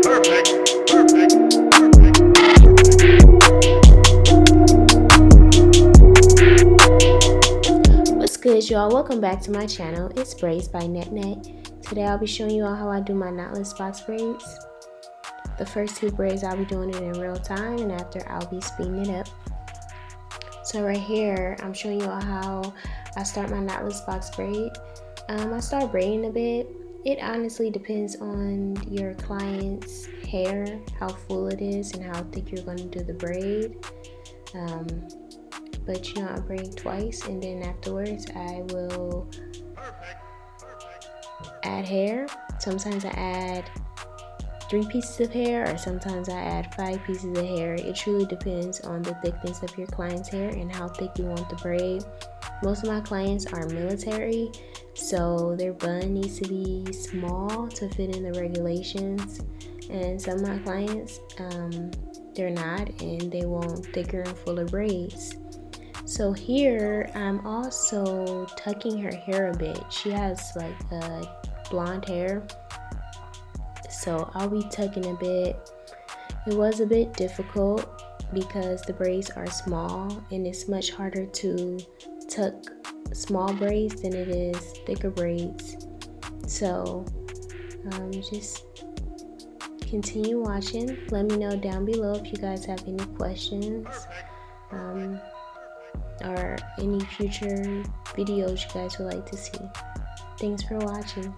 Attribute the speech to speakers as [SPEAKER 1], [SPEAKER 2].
[SPEAKER 1] What's good, y'all? Welcome back to my channel. It's Braids by NetNet. Today I'll be showing you all how I do my knotless box braids. The first two braids I'll be doing it in real time, and after I'll be speeding it up. So right here I'm showing you all how I start my knotless box braid. I start braiding a bit. It honestly depends on your client's hair, how full it is and how thick you're going to do the braid. But you know, I braid twice, and then afterwards I will add hair. Sometimes I add 3 pieces of hair, or sometimes I add 5 pieces of hair. It truly depends on the thickness of your client's hair and how thick you want the braid. Most of my clients are military, so their bun needs to be small to fit in the regulations, and some of my clients they're not, and they want thicker and fuller braids. So here I'm also tucking her hair a bit. She has like blonde hair, so I'll be tucking a bit. It was a bit difficult because the braids are small, and it's much harder to tuck small braids than it is thicker braids. So just continue watching. Let me know down below if you guys have any questions or any future videos you guys would like to see. Thanks for watching.